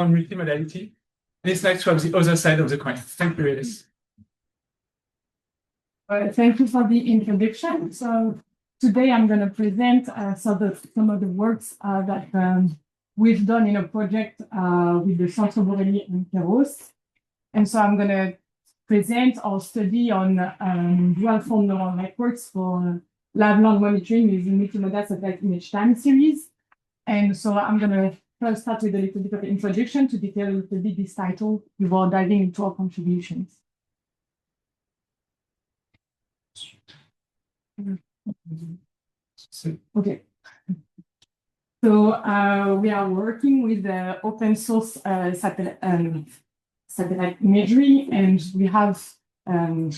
on multimodality. And it's nice to have the other side of the coin. Thank you, Iris. Thank you for the introduction. So today I'm going to present some of the works that we've done in a project with the Centre Borelli and Kayrros. And so I'm going to present our study on dual-form neural networks for live-long monitoring using multimodal satellite image time series. And so I'm going to first start with a little bit of introduction to detail a little bit this title before diving into our contributions. Okay. So we are working with open source satellite imagery, and we have in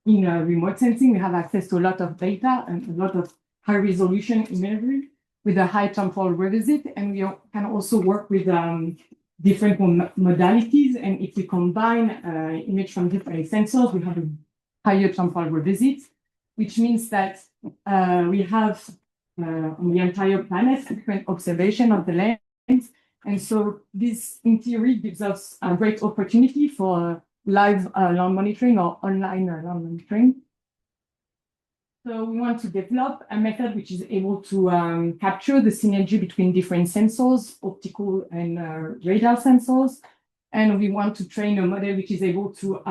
remote sensing, we have access to a lot of data and a lot of high resolution imagery with a high temporal revisit, and we can also work with different modalities. And if we combine image from different sensors, we have a higher temporal revisit, which means that we have on the entire planet different observation of the lens. And so this, in theory, gives us a great opportunity for live land monitoring or online land monitoring. So we want to develop a method which is able to capture the synergy between different sensors, optical and radar sensors. And we want to train a model which is able to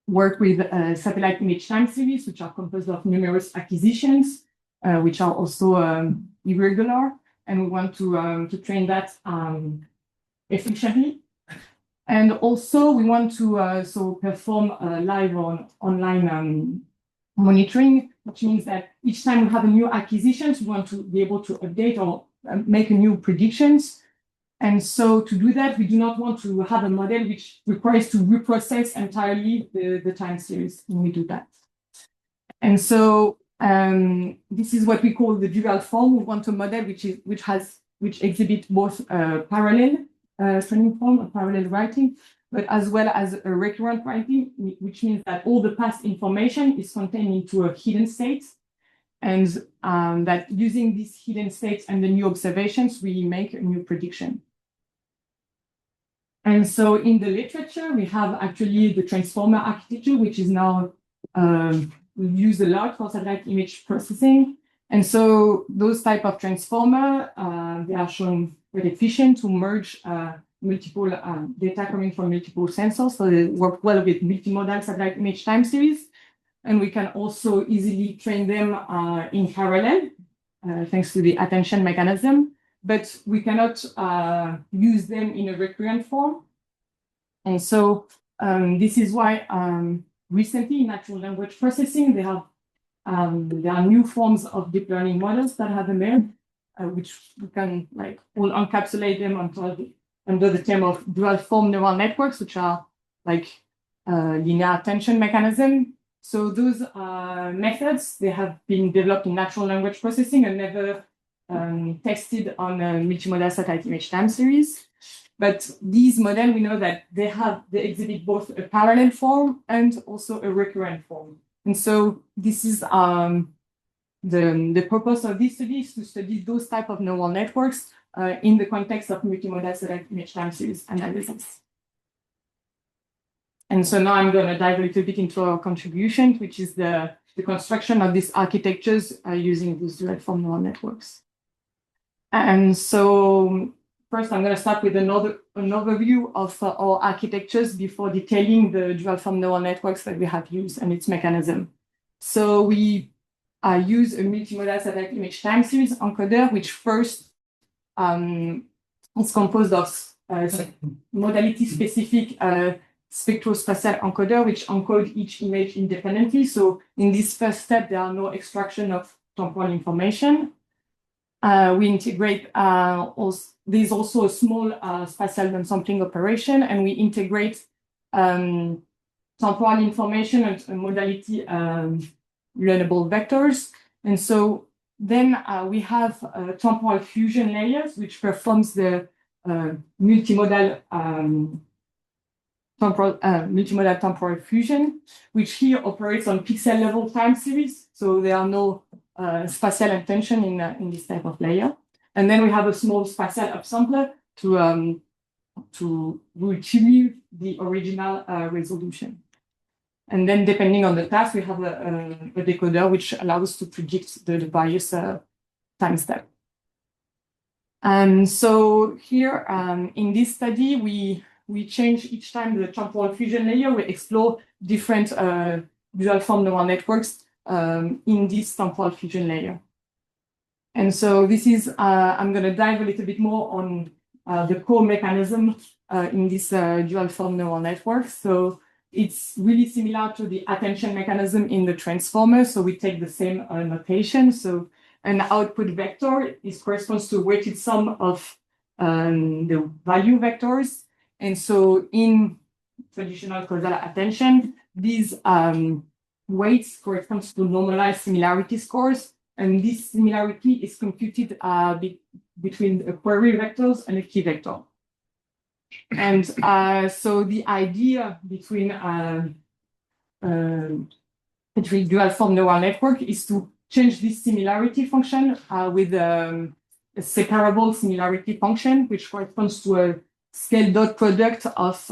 work with satellite image time series, which are composed of numerous acquisitions, which are also irregular. And we want to train that efficiently. And also we want to perform live or online monitoring, which means that each time we have a new acquisition, we want to be able to update or make a new predictions. And so to do that, we do not want to have a model which requires to reprocess entirely the time series when we do that. And so this is what we call the dual form. We want a model which exhibits both parallel training form, or parallel writing, but as well as a recurrent writing, which means that all the past information is contained into a hidden state, and that using these hidden states and the new observations, we make a new prediction. And so in the literature, we have actually the transformer architecture, which is now used a lot for satellite image processing. And so those type of transformer, they are shown very efficient to merge multiple data coming from multiple sensors. So they work well with multimodal satellite image time series. And we can also easily train them in parallel, thanks to the attention mechanism. But we cannot use them in a recurrent form. And so this is why recently in natural language processing, there are new forms of deep learning models that have emerged, which we can all encapsulate them under the term of dual form neural networks, which are like linear attention mechanism. So those methods, they have been developed in natural language processing and never tested on multimodal satellite image time series. But these models, we know that they exhibit both a parallel form and also a recurrent form. And so this is the purpose of this study, is to study those type of neural networks in the context of multimodal satellite image time series analysis. And so now I'm going to dive a little bit into our contribution, which is the construction of these architectures using these dual form neural networks. And so first, I'm going to start with an overview of our architectures before detailing the dual form neural networks that we have used and its mechanism. So we use a multimodal satellite image time series encoder, which first is composed of modality-specific spectrospatial encoder, which encode each image independently. So in this first step, there are no extraction of temporal information. We integrate, there's also a small spatial downsampling operation, and we integrate temporal information and modality learnable vectors. And so then we have temporal fusion layers, which performs the multimodal temporal fusion, which here operates on pixel level time series. So there are no spatial attention in this type of layer. And then we have a small spatial upsampler to to retrieve the original resolution. And then depending on the task, we have a decoder which allows us to predict the various time step. So here in this study, we change each time the temporal fusion layer. We explore different dual form neural networks in this temporal fusion layer. And so this is, I'm going to dive a little bit more on the core mechanism in this dual form neural network. So it's really similar to the attention mechanism in the transformer. So we take the same notation. So an output vector corresponds to a weighted sum of the value vectors. And so in traditional causal attention, these weights correspond to normalized similarity scores. And this similarity is computed between a query vectors and a key vector. And so the idea between dual form neural network is to change this similarity function with a separable similarity function, which corresponds to a scale dot product of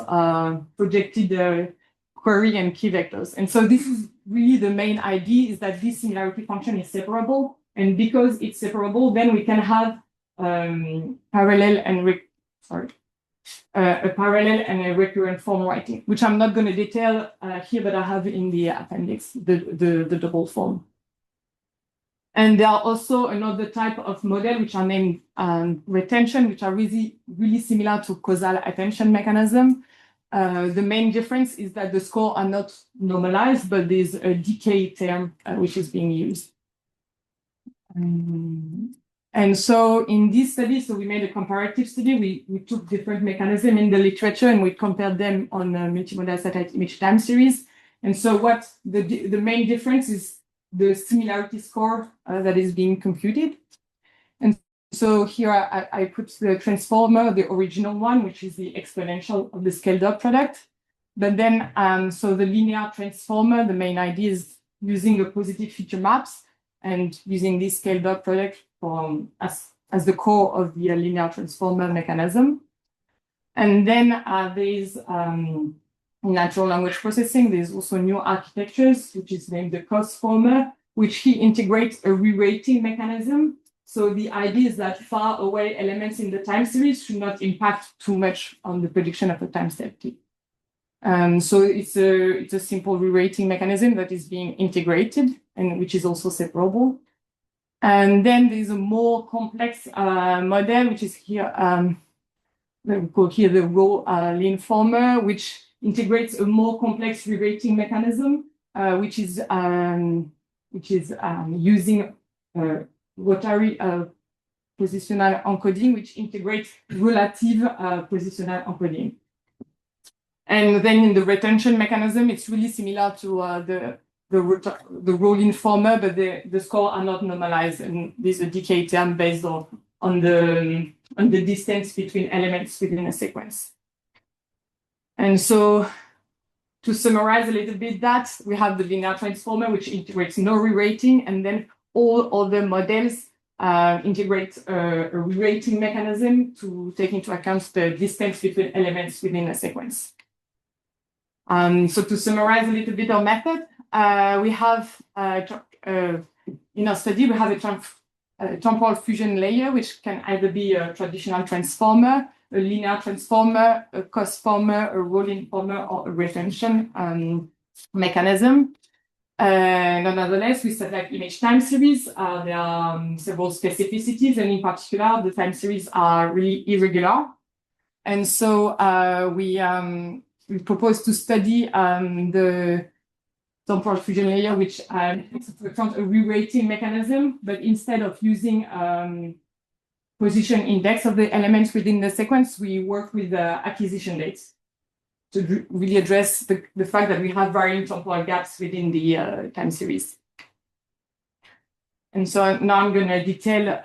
projected query and key vectors. And so this is really the main idea, is that this similarity function is separable. And because it's separable, then we can have parallel and a parallel and a recurrent form writing, which I'm not going to detail here, but I have in the appendix, the double form. And there are also another type of model, which are named retention, which are really similar to causal attention mechanism. The main difference is that the scores are not normalized, but there's a decay term which is being used. And so in this study, so we made a comparative study. We took different mechanisms in the literature and we compared them on a multimodal satellite image time series. And so what the main difference is the similarity score that is being computed. And so here I put the transformer, the original one, which is the exponential of the scaled up product. But then, so the linear transformer, the main idea is using the positive feature maps and using this scaled up product as the core of the linear transformer mechanism. And then there's natural language processing. There's also new architectures, which is named the COSFormer, which integrates a re-rating mechanism. So the idea is that far away elements in the time series should not impact too much on the prediction of a time step t. So it's a simple re-rating mechanism that is being integrated and which is also separable. And then there's a more complex model, which is here, we call here the raw linformer, which integrates a more complex re-rating mechanism, which is using rotary positional encoding, which integrates relative positional encoding. And then in the retention mechanism, it's really similar to the raw linformer, but the scores are not normalized, and there's a decay term based on the distance between elements within a sequence. And so to summarize a little bit that, we have the linear transformer, which integrates no re-rating, and then all other models integrate a re-rating mechanism to take into account the distance between elements within a sequence. So to summarize a little bit our method, we have, in our study, we have a temporal fusion layer, which can either be a traditional transformer, a linear transformer, a COSFormer, a raw linformer, or a retention mechanism. Nonetheless, with satellite image time series, there are several specificities, and in particular, the time series are really irregular. And so we propose to study the temporal fusion layer, which becomes a re-rating mechanism, but instead of using position index of the elements within the sequence, we work with acquisition dates to really address the fact that we have varying temporal gaps within the time series. And so now I'm going to detail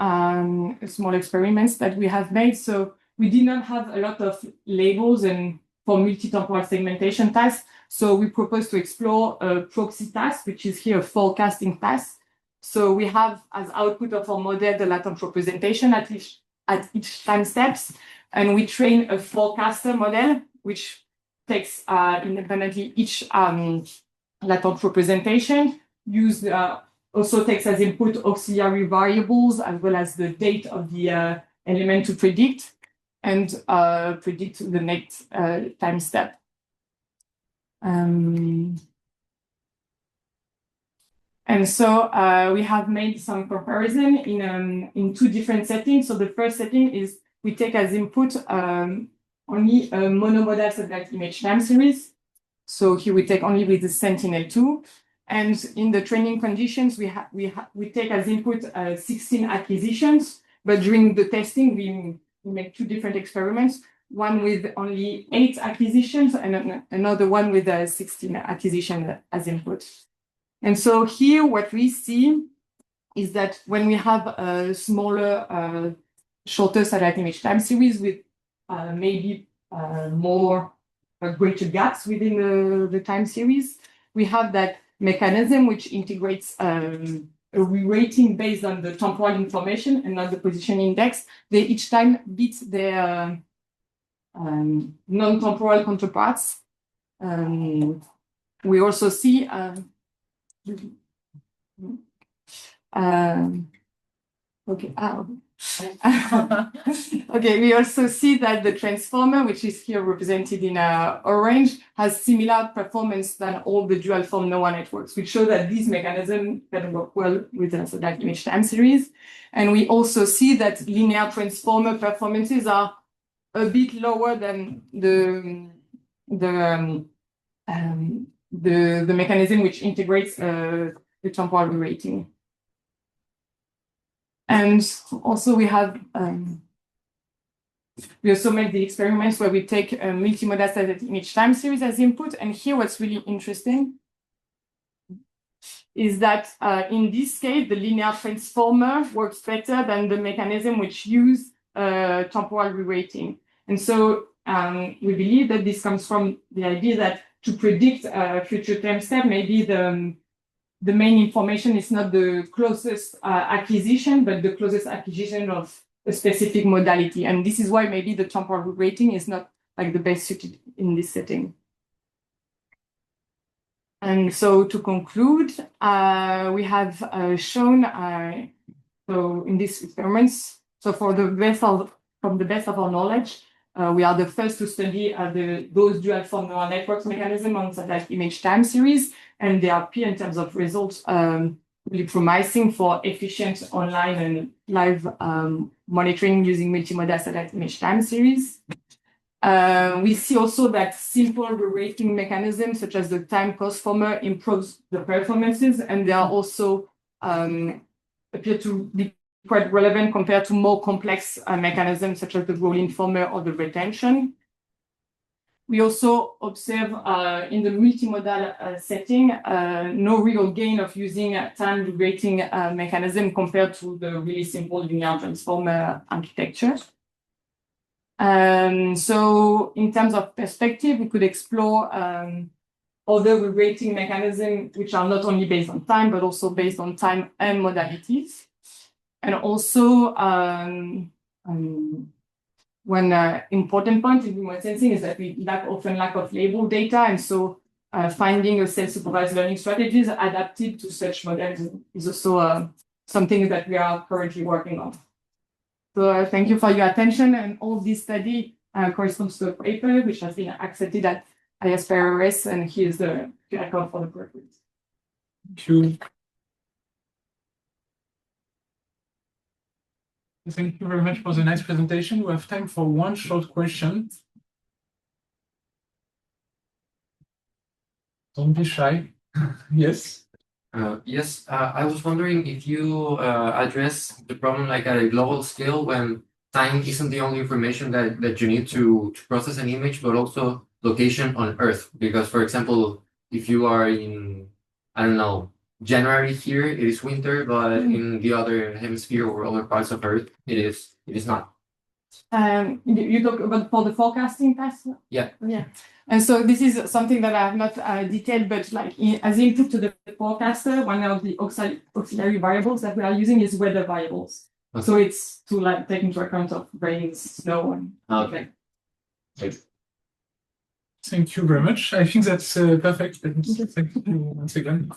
small experiments that we have made. So we did not have a lot of labels and for multi-temporal segmentation tasks. So we propose to explore a proxy task, which is here a forecasting task. So we have as output of our model the latent representation at each time steps. And we train a forecaster model, which takes independently each latent representation, also takes as input auxiliary variables as well as the date of the element to predict, and predict the next time step. And so we have made some comparison in two different settings. So the first setting is we take as input only a monomodal satellite image time series. So here we take only with the Sentinel-2. And in the training conditions, we take as input 16 acquisitions. But during the testing, we make two different experiments, one with only 8 acquisitions and another one with 16 acquisitions as input. And so here what we see is that when we have a smaller, shorter satellite image time series with maybe more greater gaps within the time series, we have that mechanism which integrates a re-rating based on the temporal information and not the position index. They each time beat their non-temporal counterparts. We also see okay, we also see that the transformer, which is here represented in orange, has similar performance than all the dual form neural networks, which show that these mechanisms can work well with the satellite image time series. And we also see that linear transformer performances are a bit lower than the mechanism which integrates the temporal re-rating. And also we have we also made the experiments where we take a multi-modal satellite image time series as input. And here what's really interesting is that in this case, the linear transformer works better than the mechanism which use temporal re-rating. And so we believe that this comes from the idea that to predict future time step, maybe the main information is not the closest acquisition, but the closest acquisition of a specific modality. And this is why maybe the temporal re-rating is not like the best suited in this setting. And so to conclude, we have shown, so in these experiments, so from the best of our knowledge, we are the first to study those dual form neural networks mechanism on satellite image time series, and they appear in terms of results really promising for efficient online and live monitoring using multimodal satellite image time series. We see also that simple re-rating mechanisms such as the time cost former improves the performances, and they are also appear to be quite relevant compared to more complex mechanisms such as the rolling former or the retention. We also observe in the multimodal setting no real gain of using time re-rating mechanism compared to the really simple linear transformer architecture. So in terms of perspective, we could explore other re-rating mechanisms which are not only based on time, but also based on time and modalities. And also, one important point in remote sensing is that we often lack of label data, and so finding a self-supervised learning strategies adapted to such models is also something that we are currently working on. So thank you for your attention, and all this study corresponds to a paper which has been accepted at AI-PRRS, and here's the QR code for the purpose. Thank you. Thank you very much for the nice presentation. We have time for one short question. Don't be shy. Yes. Yes, I was wondering if you address the problem like at a global scale when time isn't the only information that you need to process an image, but also location on Earth. Because, for example, if you are in, I don't know, January here, it is winter, but in the other hemisphere or other parts of Earth, it is not. You talk about for the forecasting task? Yeah. Yeah. And so this is something that I have not detailed, but like as input to the forecaster, one of the auxiliary variables that we are using is weather variables. Okay. So it's to like take into account of rain, snow, and Okay. Thank you very much. I think that's perfect. Thank you once again.